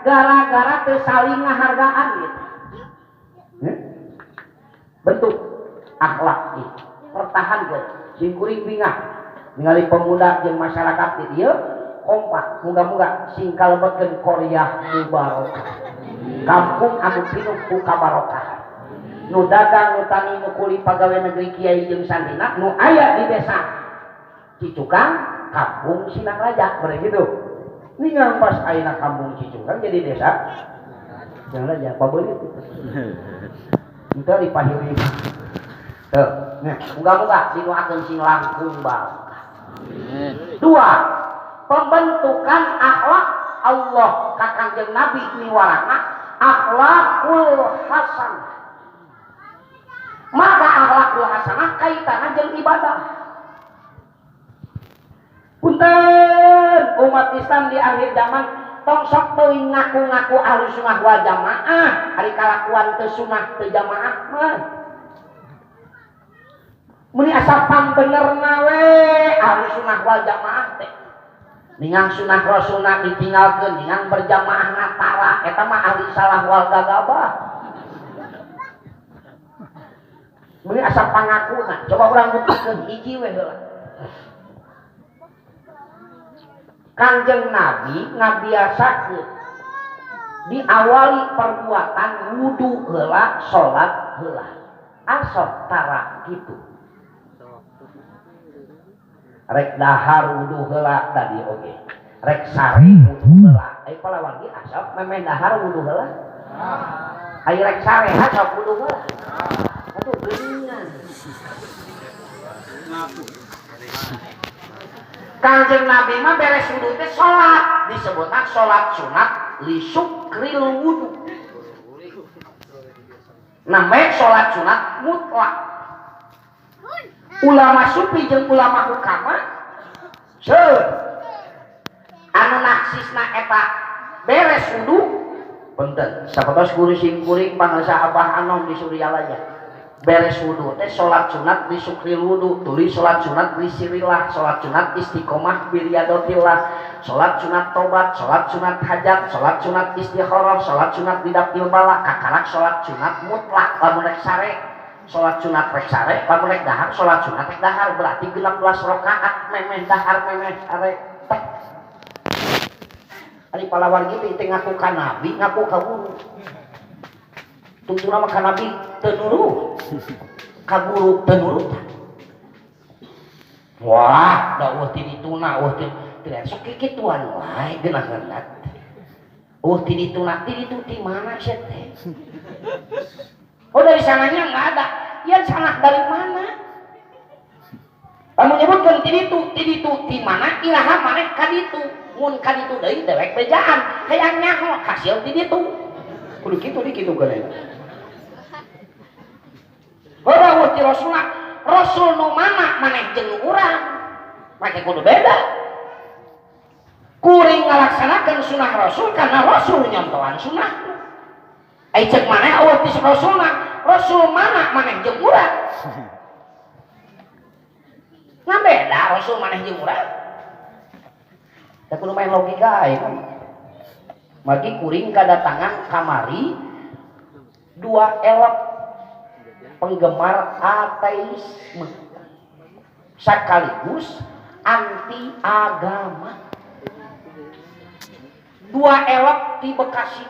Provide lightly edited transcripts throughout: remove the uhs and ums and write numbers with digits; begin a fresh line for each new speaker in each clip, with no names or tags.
gara-gara saling ngahargaan gitu. Bentuk akhlak gitu. Pertahankan sing kuring bingah ningali pemuda jeung masyarakat ieu kompak muga-muga sing kalebetkeun Korea mubarokah. Kampung anu pinuh ku kabarokah. Nu dagang nu tani nu kuli pagawe negeri kiai jeung sandina nu aya di desa Cicukang kampung Sinang Raja bere gitu. Ningang pas ayeuna kampung Cicukang jadi desa Sinang Raja pabelit itu. Itu dipahiri. Tuh, nah, muga-muga didoakeun sing langkung barokah. Dua, pembentukan akhlak Allah ka Kangjeng Nabi niwarana akhlakul hasanah. Maka akhlakul hasanah kaitanna jeung ibadah. Punten umat Islam di akhir zaman tong sok teuing ngaku-ngaku ahli sunnah wal jamaah, ari kalakuan teu sunnah teu jamaah mah. Muni asa pambenerna we ahli sunnah wal jamaah teh. Ningang sunnah rasulna ditinggalkeun, ningang berjamaah ngatara eta mah ahli salah wal gagabah. Muni asa pangakuna, coba urang buktikeun hiji we heula. Kangjeng Nabi ngabiasakeun diawali perbuatan wudu heula, salat heula. Asal tara kitu. Rek dahar wudu heula tadi oge. Rek sare wudu heula. Ai palawan ge asal memeh dahar wudu heula. Ai rek sare asal wudu heula. Atuh geuningan. Kangjeng Nabi mah beres wudu teh salat, disebutna salat sunat li syukril wudu. Namanya salat sunat mutlak. Ulama sufi jeung ulama hukama anu naksisna eta beres wudu punten sapatos guru sing kuring pangarsa Abah Anom di Suryalaya. Beres wudu teh salat sunat li syukril wudu, tulis salat sunat li sirillah, salat sunat istiqomah bi riyadatillah, salat sunat tobat, salat sunat hajat, salat sunat istikharah, salat sunat bidapil bala, kakarak salat sunat mutlak lamun rek sare, salat sunat rek sare, lamun rek dahar salat sunat rek dahar berarti 16 rakaat memeh dahar memeh sare. Ari palawan kitu teh ngaku ka nabi, ngaku ka guru. Tungtuna mah ka nabi teu nurut. Ka guru teu nurut. Wah, da eueuh ti dituna, eueuh ti sok kikituan wae geunah ngeunat. Eueuh ti dituna, ti ditu ti mana sia teh? Oh dari sananya enggak ada. Ya sanah dari mana? Lamun nyebutkeun ti ditu ti mana iraha maneh ka ditu. Mun ka ditu deui dewek bejaan, hayang nyaho hasil ti ditu. Kudu kitu geuning. Bada ti Rasulullah, Rasul nu mana maneh jeung urang. Make kudu beda. Kuring ngalaksanakeun sunah Rasul karena Rasul nyontohan sunah. Ai cek maneh eueuh ti Rasulna, Rasul mana maneh jeung urang. Nah beda Rasul maneh jeung urang. Da kudu main logika aya kan. Magi kuring kadatangan kamari dua elok penggemar ateisme sekaligus anti agama. Dua elok di Bekasi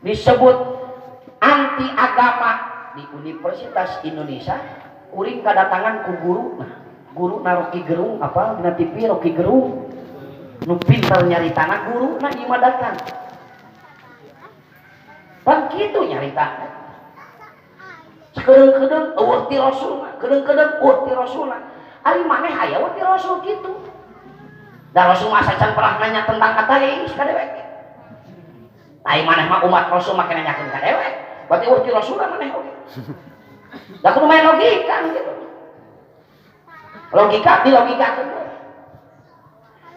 disebut anti agama di Universitas Indonesia. Kuring kadatangan ku guru na Rocky Gerung apa dina TV Rocky Gerung nu pintar nyaritana guru na ieu datang. Pan kitu nyarita. Sakedeung-kedeung eueuh ti Rasulna, kedeung-kedeung eueuh ti Rasulna. Ari maneh aya we ti Rasul kitu. Da Rasul mah sacan pernah nanya tentang ateis ka dewek. Ai maneh mah umat Rasul mah kena nanyakeun ka dewek. Berarti eueuh ti Rasulna maneh oge. Da kudu main logika gitu. Logika dilogikakeun.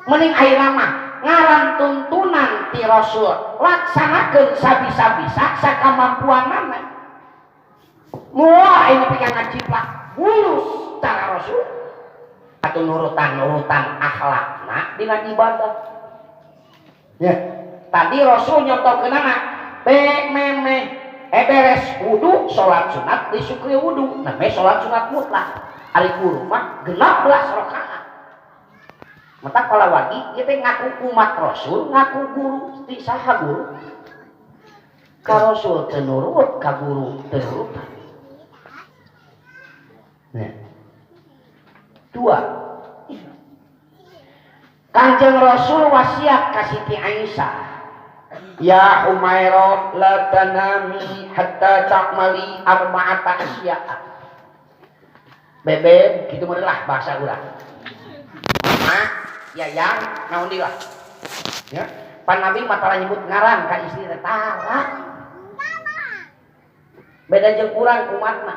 Mending ayeuna mah ngaran tuntunan ti Rasul laksanakeun sabisa-bisa sakamampuanna. Moal ini pikan ngajiplak mulus cara Rasul. atau nurutan akhlakna dina ibadah. Ya, tadi Rasul nyontokeun anak memeh beres wudu salat sunat disukri wudu namanya salat sunat mutlak ari guru mah 16 rakaat. Mata kalau lagi kita ngaku umat Rasul ngaku guru di saha guru ka Rasul teu nurut ka guru teu nurut. Nah. Dua, Kanjeng Rasul wasiat ka Siti Aisyah, ya Umairah la tanami hatta ta'mali arba'ata asya'a. Bebek kitu meureun lah bahasa urang. Mama, yayang, naon deui lah. Ya, pan Nabi matara nyebut ngaran ka istri teh tara. Beda jeung urang umatna.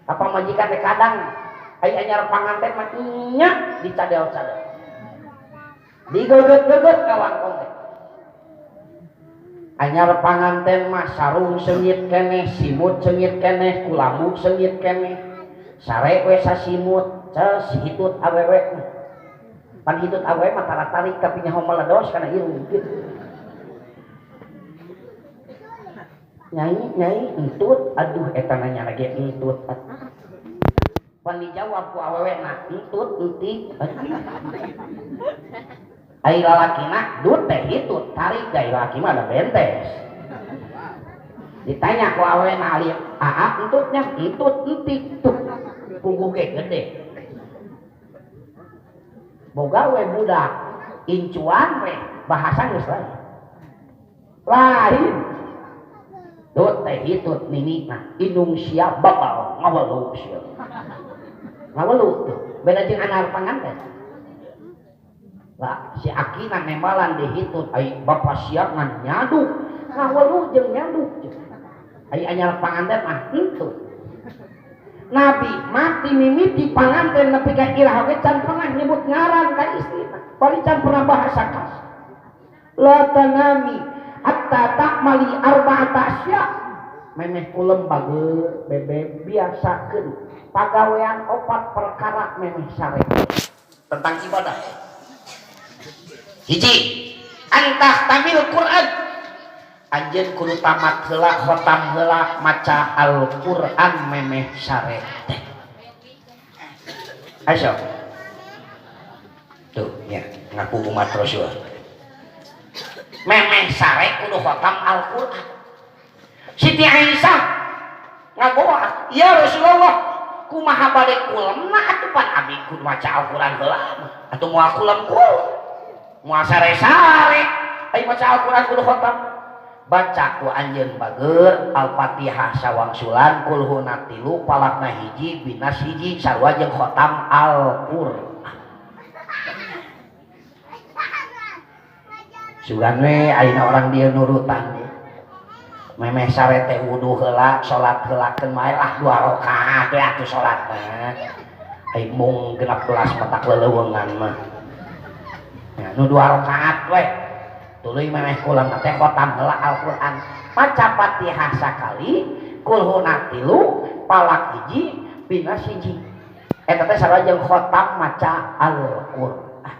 Apa majikan teh kadang aya anyar panganten mah nya dicadel-cadel. Digeget-geget kawan konten. Anyar panganten mah sarung seungit keneh, simut seungit keneh, kulambu seungit keneh. Sare we sasimut, ces hitut awewe. Pan hitut awewe mah tarik-tarik ka pinya meledos kana irung kitu. Nyai entut, aduh eta nanya lagi entut. Pan dijawab ku awewena entut entik. Ai lalakina dut teh hitut tarik gai laki mah ada bentes. Ditanya ku awewena ali entutnya entut entik tuh punggu ge gede. Boga we budak incuan we bahasa geus lain. Dut teh hitut mimina indung sia bakal ngawelu sia. Ngawelu tuh beda jeung anak panganten. Lah si akina nembalan dihitut ai bapa sia ngan nyadu. Ngawelu jeung nyadu. Ai anyar panganten mah henteu. Nabi mati mimiti panganten nepi ka irah ge can pernah nyebut ngaran ka istrina. Paling can pernah bahasa kas. La tanami hatta ta'mali arba'ata asya. Memeh kulem bageur bebek biasakeun pagawean 4 perkara memeh sare tentang ibadah. Hiji, antah tamil Quran. Anjeun kudu tamat heula khotam heula maca Al-Qur'an memeh sare teh. Ayo. Tuh ya, ngaku umat Rasul. Memeh sare kudu khotam Al-Qur'an. Siti Aisyah ngagoa, ya Rasulullah kumaha bade kulemna atuh pan abi kudu maca Al-Qur'an heula atuh moal kulem kul moal sare-sare ai maca Al-Qur'an kudu khotam baca ku anjeun bageur Al-Fatihah sawangsulan kulhu natilu palakna hiji binas hiji sarua jeung khotam Al-Qur'an. Sugan we ayeuna orang dia nurutan memeh sare teh wudu heula salat heulakeun mae lah 2 rakaat we atuh salat mah ai mung 16 matak leuweungan mah ya nu 2 rakaat we tuluy memeh kulam teh khotam heula Al-Qur'an maca Fatihah sakali kulhu natilu palak hiji binas hiji eta teh sarua jeung khotam maca Al-Qur'an.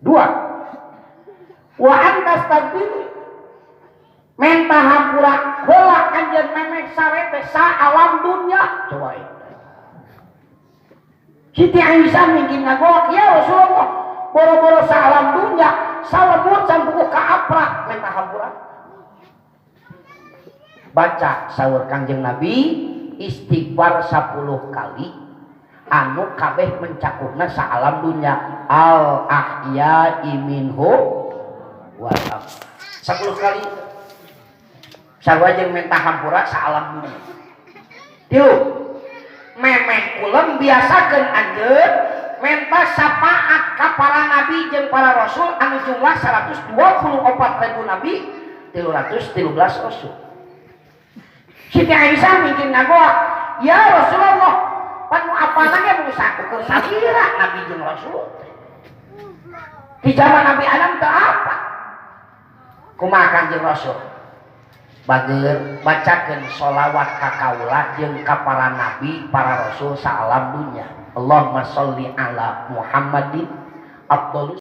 2 wa antastabir menta hampura heula anjeun memeh sare teh sa alam dunya coba itu. Siti Aisyah mungkin ngagoak ya Rasulullah boro-boro sa alam dunya salemut sambuku ka aprak menta hampura. Baca sahur Kangjeng Nabi istighfar 10 kali anu kabeh mencakupna sa alam dunya al ahya minhu wal am 10 kali sarua jeung menta hampura sa alam dunya. 3 memeh kulem biasakeun anjeun menta syafaat ka para nabi jeung para rasul anu jumlah 124.000 nabi 313 rasul. Siti Aisyah mungkin ngagoa ya Rasulullah panu apana ge mung sakukeur sakira nabi jeung rasul di zaman Nabi Adam teu apa kumaha Kanjeng Rasul bageur bacakeun sholawat ka kaula jeung ka para nabi para rasul sa alam dunya Allahumma sholli ala Muhammadin afdhalus